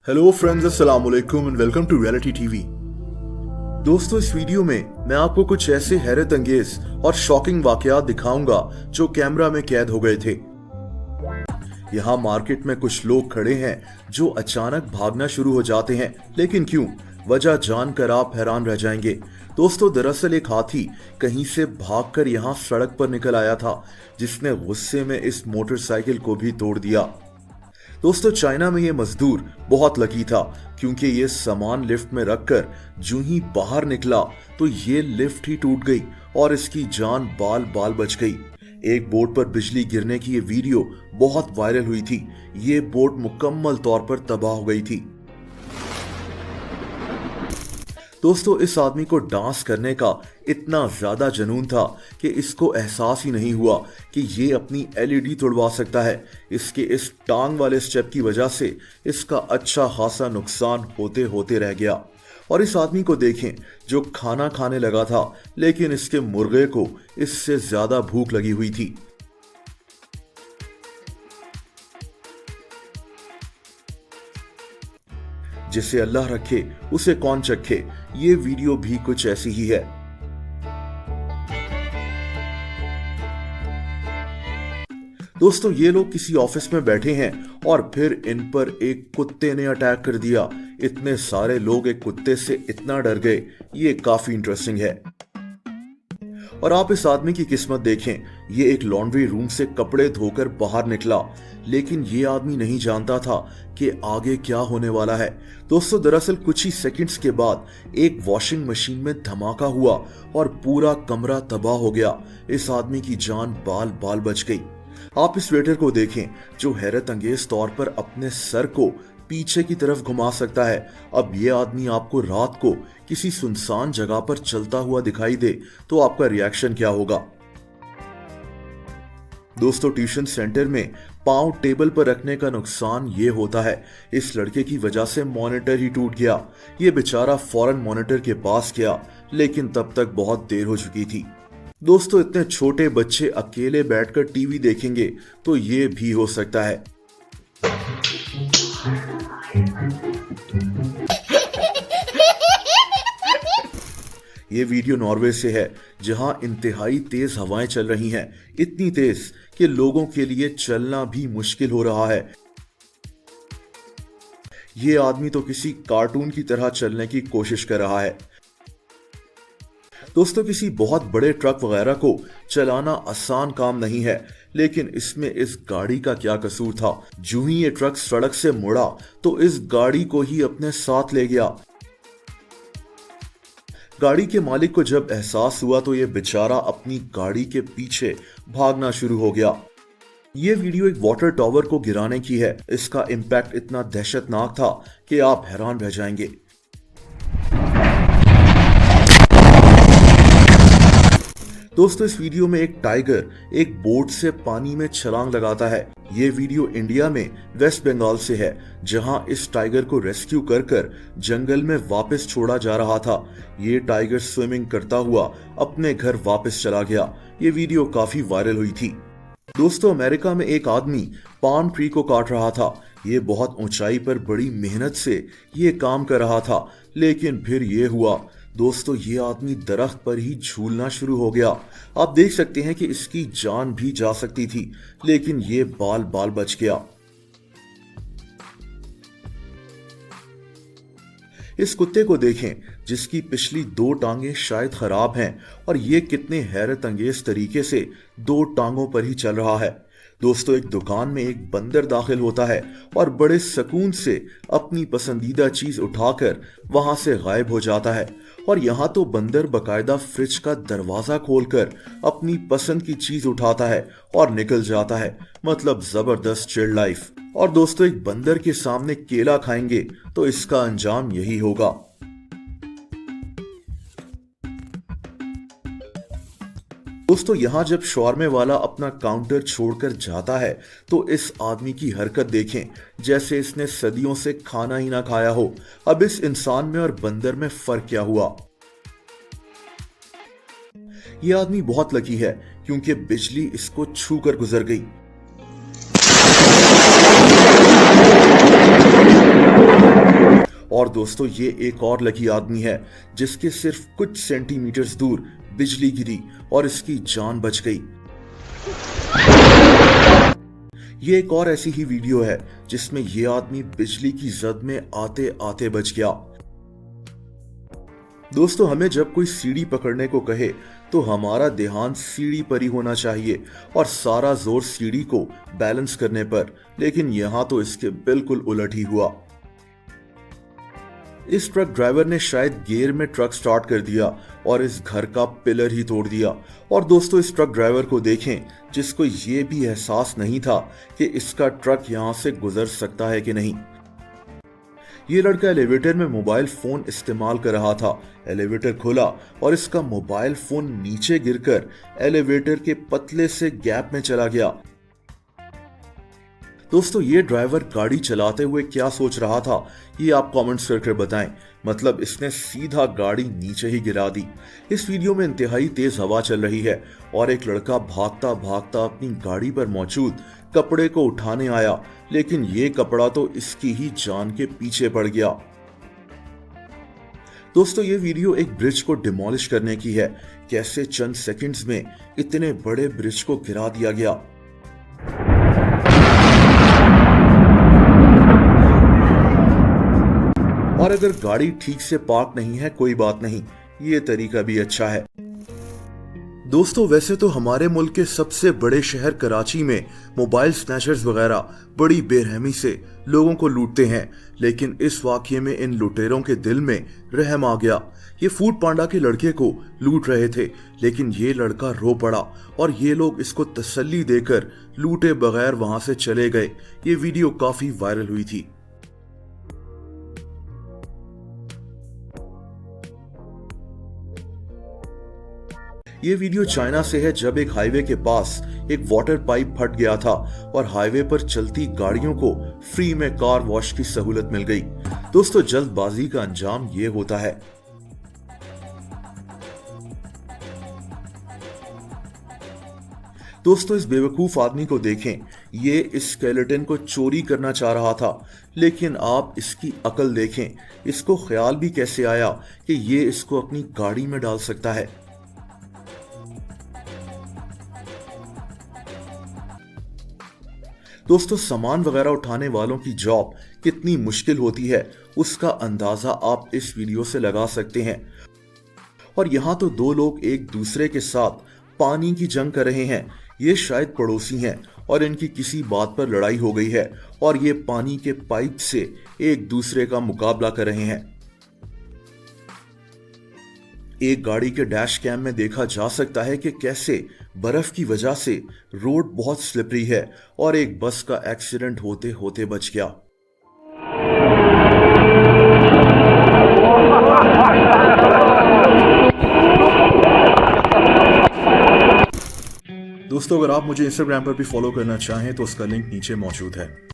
Hello friends, अस्सलाम वालेकुम and welcome to reality TV. दोस्तों, इस वीडियो में मैं आपको कुछ ऐसे हैरत अंगेज और शॉकिंग वाकयात दिखाऊंगा जो कैमरा में कैद हो गए थे। यहाँ मार्केट में कुछ लोग खड़े हैं जो अचानक भागना शुरू हो जाते हैं, लेकिन क्यों? वजह जानकर आप हैरान रह जाएंगे। दोस्तों, दरअसल एक हाथी कहीं से भागकर यहाँ सड़क पर निकल आया था, जिसने गुस्से में इस मोटरसाइकिल को भी तोड़ दिया। दोस्तों, चाइना में ये मजदूर बहुत लकी था, क्योंकि ये सामान लिफ्ट में रखकर जूं ही बाहर निकला तो ये लिफ्ट ही टूट गई और इसकी जान बाल बाल बच गई। एक बोट पर बिजली गिरने की ये वीडियो बहुत वायरल हुई थी। ये बोट मुकम्मल तौर पर तबाह हो गई थी। दोस्तों, इस आदमी को डांस करने का इतना ज्यादा जुनून था कि इसको एहसास ही नहीं हुआ कि ये अपनी एलईडी तोड़वा सकता है। इसके इस टांग वाले स्टेप की वजह से इसका अच्छा खासा नुकसान होते होते रह गया। और इस आदमी को देखें जो खाना खाने लगा था, लेकिन इसके मुर्गे को इससे ज्यादा भूख लगी हुई थी। जिसे अल्लाह रखे उसे कौन चखे, ये वीडियो भी कुछ ऐसी ही है। दोस्तों, ये लोग किसी ऑफिस में बैठे हैं और फिर इन पर एक कुत्ते ने अटैक कर दिया। इतने सारे लोग एक कुत्ते से इतना डर गए, ये काफी इंटरेस्टिंग है। और आप इस आदमी की किस्मत देखें, ये एक लॉन्ड्री रूम से कपड़े धोकर बाहर निकला, लेकिन ये आदमी नहीं जानता था कि आगे क्या होने वाला है। दोस्तों, दरअसल कुछ ही सेकंड्स के बाद एक वॉशिंग मशीन में धमाका हुआ और पूरा कमरा तबाह हो गया। इस आदमी की जान बाल बाल बच गई। आप इस वेटर को देखें जो हैरत अंगेज तौर पर अपने सर को पीछे की तरफ घुमा सकता है। अब ये आदमी आपको रात को किसी सुनसान जगह पर चलता हुआ दिखाई दे तो आपका रिएक्शन क्या होगा? दोस्तों, ट्यूशन सेंटर में पांव टेबल पर रखने का नुकसान ये होता है। इस लड़के की वजह से मॉनिटर ही टूट गया। ये बेचारा फौरन मॉनिटर के पास गया, लेकिन तब तक बहुत देर हो चुकी थी। दोस्तों, इतने छोटे बच्चे अकेले बैठकर टीवी देखेंगे तो ये भी हो सकता है। ये वीडियो नॉर्वे से है, जहां इंतहाई तेज हवाएं चल रही हैं, इतनी तेज कि लोगों के लिए चलना भी मुश्किल हो रहा है। ये आदमी तो किसी कार्टून की तरह चलने की कोशिश कर रहा है। दोस्तों, किसी बहुत बड़े ट्रक वगैरह को चलाना आसान काम नहीं है, लेकिन इसमें इस गाड़ी का क्या कसूर था? जो ही ये ट्रक सड़क से मुड़ा तो इस गाड़ी को ही अपने साथ ले गया। गाड़ी के मालिक को जब एहसास हुआ तो ये बेचारा अपनी गाड़ी के पीछे भागना शुरू हो गया। ये वीडियो एक वाटर टॉवर को गिराने की है। इसका इम्पैक्ट इतना दहशतनाक था कि आप हैरान रह जाएंगे। दोस्तों, इस वीडियो में एक टाइगर एक बोट से पानी में छलांग लगाता है। ये वीडियो इंडिया में वेस्ट बंगाल से है, जहां इस टाइगर को रेस्क्यू कर जंगल में वापस छोड़ा जा रहा था। ये टाइगर स्विमिंग करता हुआ अपने घर वापस चला गया। ये वीडियो काफी वायरल हुई थी। दोस्तों, अमेरिका में एक आदमी पाम ट्री को काट रहा था। ये बहुत ऊंचाई पर बड़ी मेहनत से ये काम कर रहा था, लेकिन फिर ये हुआ। दोस्तों, ये आदमी दरख्त पर ही झूलना शुरू हो गया। आप देख सकते हैं कि इसकी जान भी जा सकती थी, लेकिन ये बाल बाल बच गया। इस कुत्ते को देखें जिसकी पिछली दो टांगें शायद खराब हैं, और ये कितने हैरत अंगेज तरीके से दो टांगों पर ही चल रहा है। दोस्तों, एक दुकान में एक बंदर दाखिल होता है और बड़े सुकून से अपनी पसंदीदा चीज उठाकर वहां से गायब हो जाता है। और यहाँ तो बंदर बकायदा फ्रिज का दरवाजा खोलकर अपनी पसंद की चीज उठाता है और निकल जाता है। मतलब जबरदस्त चिल लाइफ। और दोस्तों, एक बंदर के सामने केला खाएंगे तो इसका अंजाम यही होगा। दोस्तों, यहां जब शॉर्मे वाला अपना काउंटर छोड़कर जाता है तो इस आदमी की हरकत देखें, जैसे इसने सदियों से खाना ही ना खाया हो। अब इस इंसान में और बंदर में फर्क क्या हुआ? यह आदमी बहुत लकी है, क्योंकि बिजली इसको छू कर गुजर गई। और दोस्तों ये एक और लकी आदमी है जिसके सिर्फ कुछ सेंटीमीटर्स दूर बिजली गिरी और इसकी जान बच गई। ये एक और ऐसी ही वीडियो है जिसमें ये आदमी बिजली की जद में आते आते बच गया। दोस्तों हमें जब कोई सीढ़ी पकड़ने को कहे तो हमारा ध्यान सीढ़ी पर ही होना चाहिए और सारा जोर सीढ़ी को बैलेंस करने पर, लेकिन यहां तो इसके बिल्कुल उलट ही हुआ। इस ट्रक ड्राइवर ने शायद गियर में ट्रक स्टार्ट कर दिया और इस घर का पिलर ही तोड़ दिया। और दोस्तों इस ट्रक ड्राइवर को देखें जिसको ये भी एहसास नहीं था कि इसका ट्रक यहां से गुजर सकता है कि नहीं। ये लड़का एलिवेटर में मोबाइल फोन इस्तेमाल कर रहा था। एलिवेटर खुला और इसका मोबाइल फोन नीचे गिरकर एलिवेटर के पतले से गैप में चला गया। दोस्तों ये ड्राइवर गाड़ी चलाते हुए क्या सोच रहा था ये आप कमेंट्स करके बताएं। मतलब इसने सीधा गाड़ी नीचे ही गिरा दी। इस वीडियो में इंतहाई तेज हवा चल रही है और एक लड़का भागता भागता अपनी गाड़ी पर मौजूद कपड़े को उठाने आया, लेकिन ये कपड़ा तो इसकी ही जान के पीछे पड़ गया। दोस्तों ये वीडियो एक ब्रिज को डिमोलिश करने की है। कैसे चंद सेकंड्स में इतने बड़े ब्रिज को गिरा दिया गया। और अगर गाड़ी ठीक से पार्क नहीं है कोई बात नहीं, ये तरीका भी अच्छा है। दोस्तों वैसे तो हमारे मुल्क के सबसे बड़े शहर कराची में मोबाइल स्नैचर्स वगैरह बड़ी बेरहमी से लोगों को लूटते हैं, लेकिन इस वाकये में इन लुटेरों के दिल में रहम आ गया। ये फूड पांडा के लड़के को लूट रहे थे, लेकिन ये लड़का रो पड़ा और ये लोग इसको तसल्ली देकर लूटे बगैर वहां से चले गए। ये वीडियो काफी वायरल हुई थी। ये वीडियो चाइना से है जब एक हाईवे के पास एक वाटर पाइप फट गया था और हाईवे पर चलती गाड़ियों को फ्री में कार वॉश की सहूलत मिल गई। दोस्तों जल्दबाजी का अंजाम ये होता है। दोस्तों इस बेवकूफ आदमी को देखें, ये इस स्केलेटन को चोरी करना चाह रहा था, लेकिन आप इसकी अकल देखें, इसको ख्याल भी कैसे आया कि ये इसको अपनी गाड़ी में डाल सकता है। दोस्तों सामान वगैरह उठाने वालों की जॉब कितनी मुश्किल होती है उसका अंदाजा आप इस वीडियो से लगा सकते हैं। और यहाँ तो दो लोग एक दूसरे के साथ पानी की जंग कर रहे हैं। ये शायद पड़ोसी हैं और इनकी किसी बात पर लड़ाई हो गई है और ये पानी के पाइप से एक दूसरे का मुकाबला कर रहे हैं। एक गाड़ी के डैश कैम में देखा जा सकता है कि कैसे बर्फ की वजह से रोड बहुत स्लिपरी है और एक बस का एक्सीडेंट होते होते बच गया। दोस्तों अगर आप मुझे इंस्टाग्राम पर भी फॉलो करना चाहें तो उसका लिंक नीचे मौजूद है।